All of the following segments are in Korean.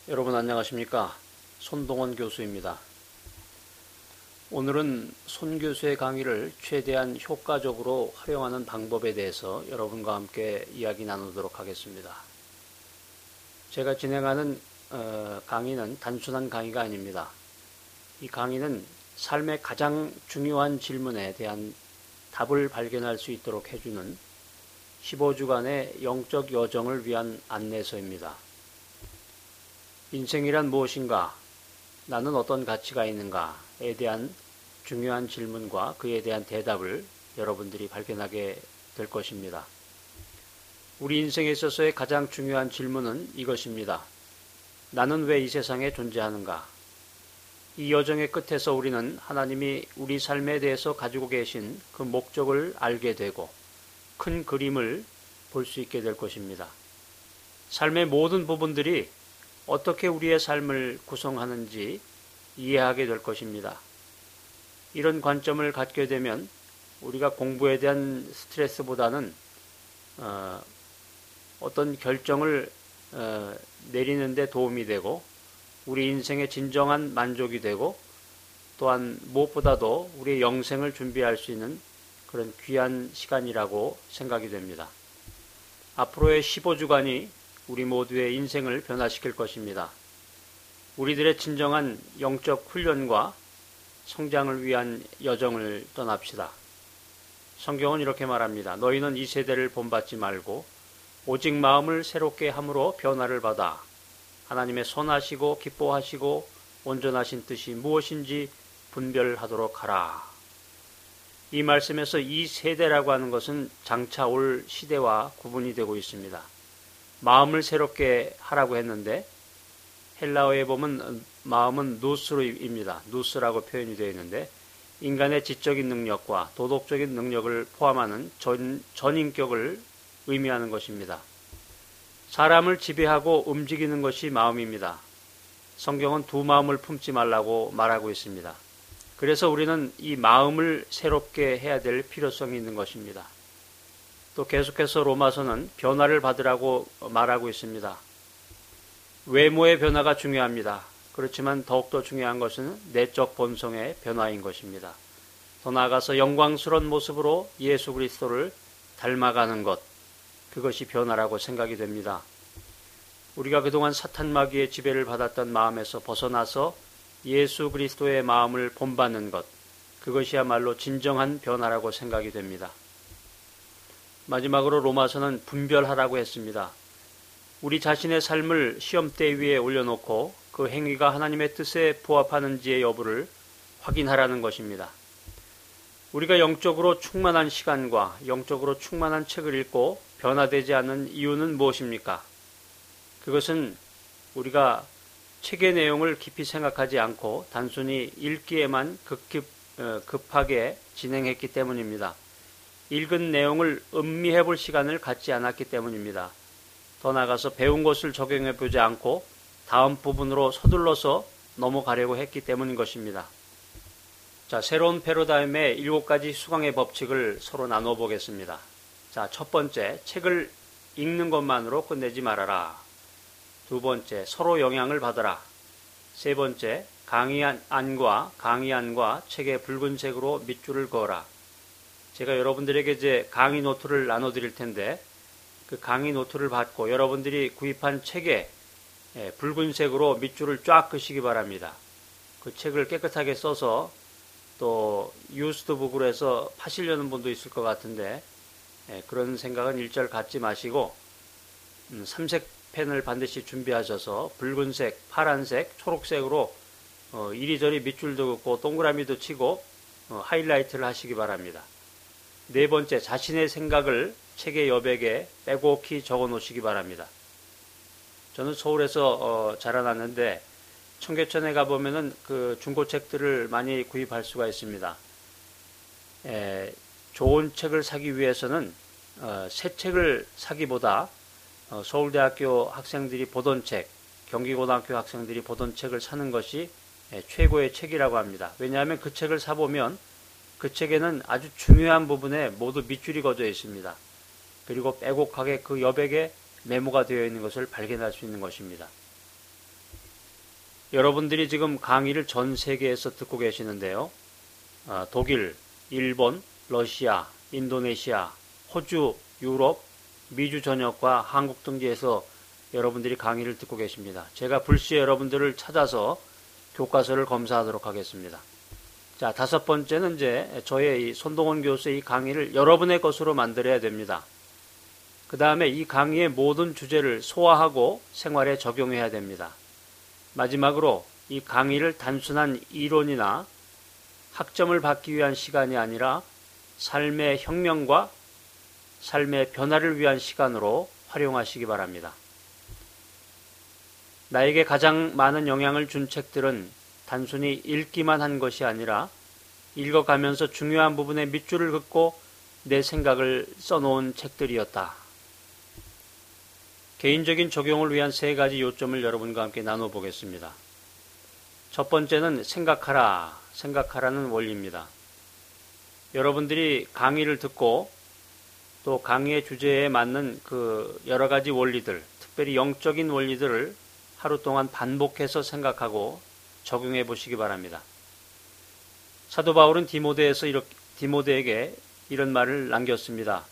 여러분 안녕하십니까? 손동원 교수입니다. 오늘은 손 교수의 강의를 최대한 효과적으로 활용하는 방법에 대해서 여러분과 함께 이야기 나누도록 하겠습니다. 제가 진행하는 강의는 단순한 강의가 아닙니다. 이 강의는 삶의 가장 중요한 질문에 대한 답을 발견할 수 있도록 해주는 15주간의 영적 여정을 위한 안내서입니다. 인생이란 무엇인가? 나는 어떤 가치가 있는가에 대한 중요한 질문과 그에 대한 대답을 여러분들이 발견하게 될 것입니다. 우리 인생에 있어서의 가장 중요한 질문은 이것입니다. 나는 왜 이 세상에 존재하는가? 이 여정의 끝에서 우리는 하나님이 우리 삶에 대해서 가지고 계신 그 목적을 알게 되고 큰 그림을 볼 수 있게 될 것입니다. 삶의 모든 부분들이 어떻게 우리의 삶을 구성하는지 이해하게 될 것입니다. 이런 관점을 갖게 되면 우리가 공부에 대한 스트레스보다는 어떤 결정을 내리는 데 도움이 되고 우리 인생의 진정한 만족이 되고 또한 무엇보다도 우리의 영생을 준비할 수 있는 그런 귀한 시간이라고 생각이 됩니다. 앞으로의 15주간이 우리 모두의 인생을 변화시킬 것입니다. 우리들의 진정한 영적 훈련과 성장을 위한 여정을 떠납시다. 성경은 이렇게 말합니다. 너희는 이 세대를 본받지 말고 오직 마음을 새롭게 함으로 변화를 받아 하나님의 선하시고 기뻐하시고 온전하신 뜻이 무엇인지 분별하도록 하라. 이 말씀에서 이 세대라고 하는 것은 장차 올 시대와 구분이 되고 있습니다. 마음을 새롭게 하라고 했는데 헬라어에 보면 마음은 누스로입니다. 누스라고 표현이 되어 있는데 인간의 지적인 능력과 도덕적인 능력을 포함하는 전인격을 의미하는 것입니다. 사람을 지배하고 움직이는 것이 마음입니다. 성경은 두 마음을 품지 말라고 말하고 있습니다. 그래서 우리는 이 마음을 새롭게 해야 될 필요성이 있는 것입니다. 또 계속해서 로마서는 변화를 받으라고 말하고 있습니다. 외모의 변화가 중요합니다. 그렇지만 더욱더 중요한 것은 내적 본성의 변화인 것입니다. 더 나아가서 영광스러운 모습으로 예수 그리스도를 닮아가는 것, 그것이 변화라고 생각이 됩니다. 우리가 그동안 사탄 마귀의 지배를 받았던 마음에서 벗어나서 예수 그리스도의 마음을 본받는 것, 그것이야말로 진정한 변화라고 생각이 됩니다. 마지막으로 로마서는 분별하라고 했습니다. 우리 자신의 삶을 시험대 위에 올려놓고 그 행위가 하나님의 뜻에 부합하는지의 여부를 확인하라는 것입니다. 우리가 영적으로 충만한 시간과 영적으로 충만한 책을 읽고 변화되지 않는 이유는 무엇입니까? 그것은 우리가 책의 내용을 깊이 생각하지 않고 단순히 읽기에만 급하게 진행했기 때문입니다. 읽은 내용을 음미해 볼 시간을 갖지 않았기 때문입니다. 더 나아가서 배운 것을 적용해 보지 않고 다음 부분으로 서둘러서 넘어가려고 했기 때문인 것입니다. 자, 새로운 패러다임의 7가지 수강의 법칙을 서로 나눠 보겠습니다. 자, 첫 번째, 책을 읽는 것만으로 끝내지 말아라. 두 번째, 서로 영향을 받아라. 세 번째, 강의안과 책의 붉은색으로 밑줄을 그어라. 제가 여러분들에게 이제 강의 노트를 나눠드릴 텐데 그 강의 노트를 받고 여러분들이 구입한 책에 붉은색으로 밑줄을 쫙 그시기 바랍니다. 그 책을 깨끗하게 써서 또 유스트북으로 해서 파시려는 분도 있을 것 같은데 그런 생각은 일절 갖지 마시고 삼색 펜을 반드시 준비하셔서 붉은색, 파란색, 초록색으로 이리저리 밑줄도 긋고 동그라미도 치고 하이라이트를 하시기 바랍니다. 네 번째, 자신의 생각을 책의 여백에 빼곡히 적어 놓으시기 바랍니다. 저는 서울에서 자라났는데 청계천에 가보면은 그 중고책들을 많이 구입할 수가 있습니다. 좋은 책을 사기 위해서는 새 책을 사기보다 서울대학교 학생들이 보던 책, 경기고등학교 학생들이 보던 책을 사는 것이 최고의 책이라고 합니다. 왜냐하면 그 책을 사보면 그 책에는 아주 중요한 부분에 모두 밑줄이 그어져 있습니다. 그리고 빼곡하게 그 여백에 메모가 되어 있는 것을 발견할 수 있는 것입니다. 여러분들이 지금 강의를 전 세계에서 듣고 계시는데요. 독일, 일본, 러시아, 인도네시아, 호주, 유럽, 미주 전역과 한국 등지에서 여러분들이 강의를 듣고 계십니다. 제가 불시에 여러분들을 찾아서 교과서를 검사하도록 하겠습니다. 자, 다섯 번째는 이제 저의 이 손동원 교수의 이 강의를 여러분의 것으로 만들어야 됩니다. 그 다음에 이 강의의 모든 주제를 소화하고 생활에 적용해야 됩니다. 마지막으로 이 강의를 단순한 이론이나 학점을 받기 위한 시간이 아니라 삶의 혁명과 삶의 변화를 위한 시간으로 활용하시기 바랍니다. 나에게 가장 많은 영향을 준 책들은 단순히 읽기만 한 것이 아니라 읽어가면서 중요한 부분에 밑줄을 긋고 내 생각을 써놓은 책들이었다. 개인적인 적용을 위한 세 가지 요점을 여러분과 함께 나눠보겠습니다. 첫 번째는 생각하라는 원리입니다. 여러분들이 강의를 듣고 또 강의의 주제에 맞는 그 여러 가지 원리들, 특별히 영적인 원리들을 하루 동안 반복해서 생각하고 적용해 보시기 바랍니다. 사도 바울은 디모데에게 이런 말을 남겼습니다.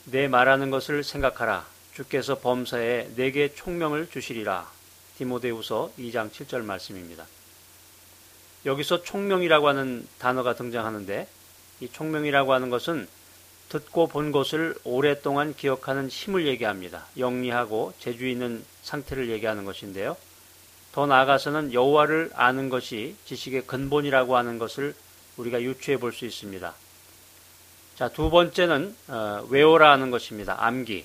내 말하는 것을 생각하라. 주께서 범사에 내게 총명을 주시리라. 디모데후서 2장 7절 말씀입니다. 여기서 총명이라고 하는 단어가 등장하는데 이 총명이라고 하는 것은 듣고 본 것을 오랫동안 기억하는 힘을 얘기합니다. 영리하고 재주 있는 상태를 얘기하는 것인데요. 더 나아가서는 여호와를 아는 것이 지식의 근본이라고 하는 것을 우리가 유추해 볼 수 있습니다. 자, 두 번째는 외워라 하는 것입니다. 암기.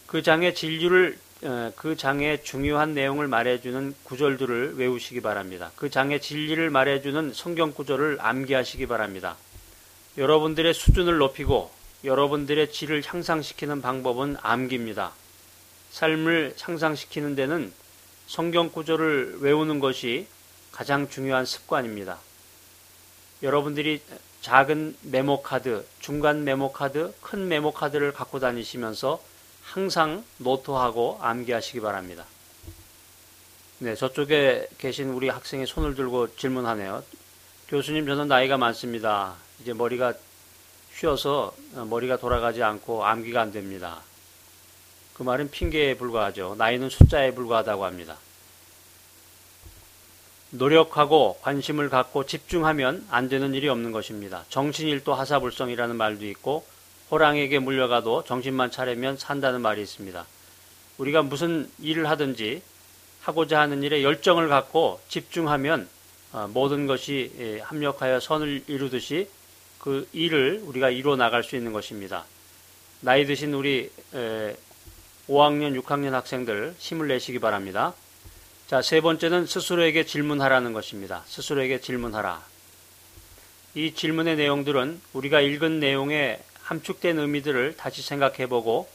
그 장의 그 장의 중요한 내용을 말해주는 구절들을 외우시기 바랍니다. 그 장의 진리를 말해주는 성경 구절을 암기하시기 바랍니다. 여러분들의 수준을 높이고 여러분들의 질을 향상시키는 방법은 암기입니다. 삶을 향상시키는 데는 성경 구절을 외우는 것이 가장 중요한 습관입니다. 여러분들이 작은 메모카드, 중간 메모카드, 큰 메모카드를 갖고 다니시면서 항상 노트하고 암기하시기 바랍니다. 네, 저쪽에 계신 우리 학생이 손을 들고 질문하네요. 교수님, 저는 나이가 많습니다. 이제 머리가 휘어서 머리가 돌아가지 않고 암기가 안 됩니다. 그 말은 핑계에 불과하죠. 나이는 숫자에 불과하다고 합니다. 노력하고 관심을 갖고 집중하면 안 되는 일이 없는 것입니다. 정신일도 하사불성이라는 말도 있고 호랑이에게 물려가도 정신만 차리면 산다는 말이 있습니다. 우리가 무슨 일을 하든지 하고자 하는 일에 열정을 갖고 집중하면 모든 것이 합력하여 선을 이루듯이 그 일을 우리가 이루어 나갈 수 있는 것입니다. 나이 드신 우리 5학년, 6학년 학생들 힘을 내시기 바랍니다. 자, 세 번째는 스스로에게 질문하라는 것입니다. 스스로에게 질문하라. 이 질문의 내용들은 우리가 읽은 내용의 함축된 의미들을 다시 생각해보고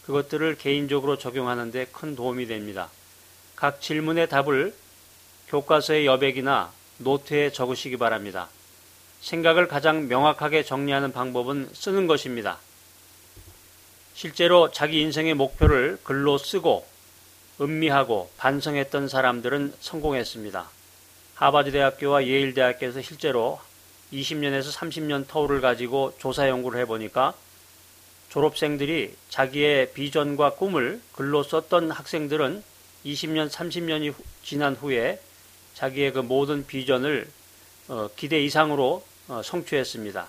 그것들을 개인적으로 적용하는 데 큰 도움이 됩니다. 각 질문의 답을 교과서의 여백이나 노트에 적으시기 바랍니다. 생각을 가장 명확하게 정리하는 방법은 쓰는 것입니다. 실제로 자기 인생의 목표를 글로 쓰고 음미하고 반성했던 사람들은 성공했습니다. 하버드 대학교와 예일 대학교에서 실제로 20년에서 30년 터울을 가지고 조사 연구를 해보니까 졸업생들이 자기의 비전과 꿈을 글로 썼던 학생들은 20년, 30년이 지난 후에 자기의 그 모든 비전을 기대 이상으로 성취했습니다.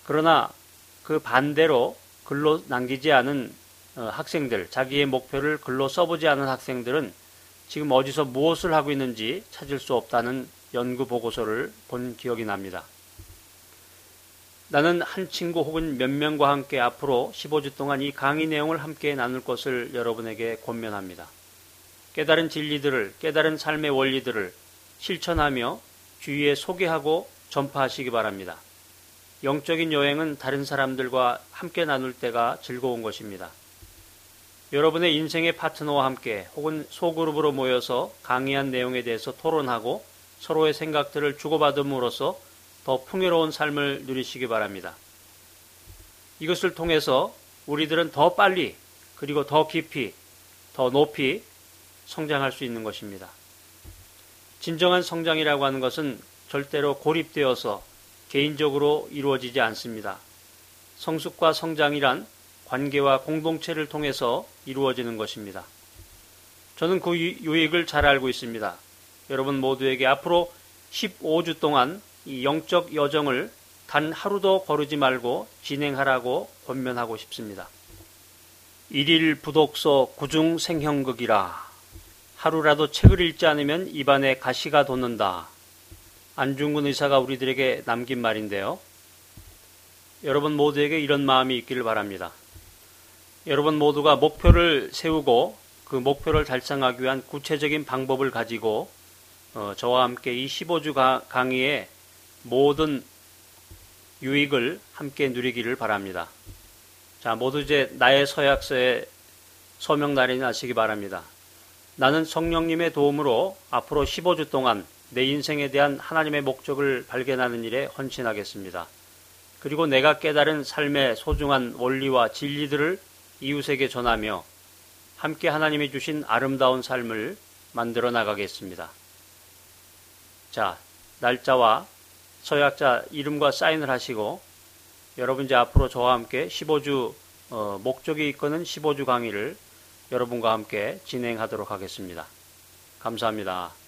그러나 그 반대로 글로 남기지 않은 학생들, 자기의 목표를 글로 써보지 않은 학생들은 지금 어디서 무엇을 하고 있는지 찾을 수 없다는 연구 보고서를 본 기억이 납니다. 나는 한 친구 혹은 몇 명과 함께 앞으로 15주 동안 이 강의 내용을 함께 나눌 것을 여러분에게 권면합니다. 깨달은 진리들을, 깨달은 삶의 원리들을 실천하며 주위에 소개하고 전파하시기 바랍니다. 영적인 여행은 다른 사람들과 함께 나눌 때가 즐거운 것입니다. 여러분의 인생의 파트너와 함께 혹은 소그룹으로 모여서 강의한 내용에 대해서 토론하고 서로의 생각들을 주고받음으로써 더 풍요로운 삶을 누리시기 바랍니다. 이것을 통해서 우리들은 더 빨리 그리고 더 깊이 더 높이 성장할 수 있는 것입니다. 진정한 성장이라고 하는 것은 절대로 고립되어서 개인적으로 이루어지지 않습니다. 성숙과 성장이란 관계와 공동체를 통해서 이루어지는 것입니다. 저는 그 유익을 잘 알고 있습니다. 여러분 모두에게 앞으로 15주 동안 이 영적 여정을 단 하루도 거르지 말고 진행하라고 권면하고 싶습니다. 1일 부독서 구중 생형극이라. 하루라도 책을 읽지 않으면 입안에 가시가 돋는다. 안중근 의사가 우리들에게 남긴 말인데요. 여러분 모두에게 이런 마음이 있기를 바랍니다. 여러분 모두가 목표를 세우고 그 목표를 달성하기 위한 구체적인 방법을 가지고 저와 함께 이 15주 강의의 모든 유익을 함께 누리기를 바랍니다. 자, 모두 이제 나의 서약서에 서명 날인하시기 바랍니다. 나는 성령님의 도움으로 앞으로 15주 동안 내 인생에 대한 하나님의 목적을 발견하는 일에 헌신하겠습니다. 그리고 내가 깨달은 삶의 소중한 원리와 진리들을 이웃에게 전하며 함께 하나님이 주신 아름다운 삶을 만들어 나가겠습니다. 자, 날짜와 서약자 이름과 사인을 하시고 여러분 이제 앞으로 저와 함께 15주 목적이 이끄는 15주 강의를 여러분과 함께 진행하도록 하겠습니다. 감사합니다.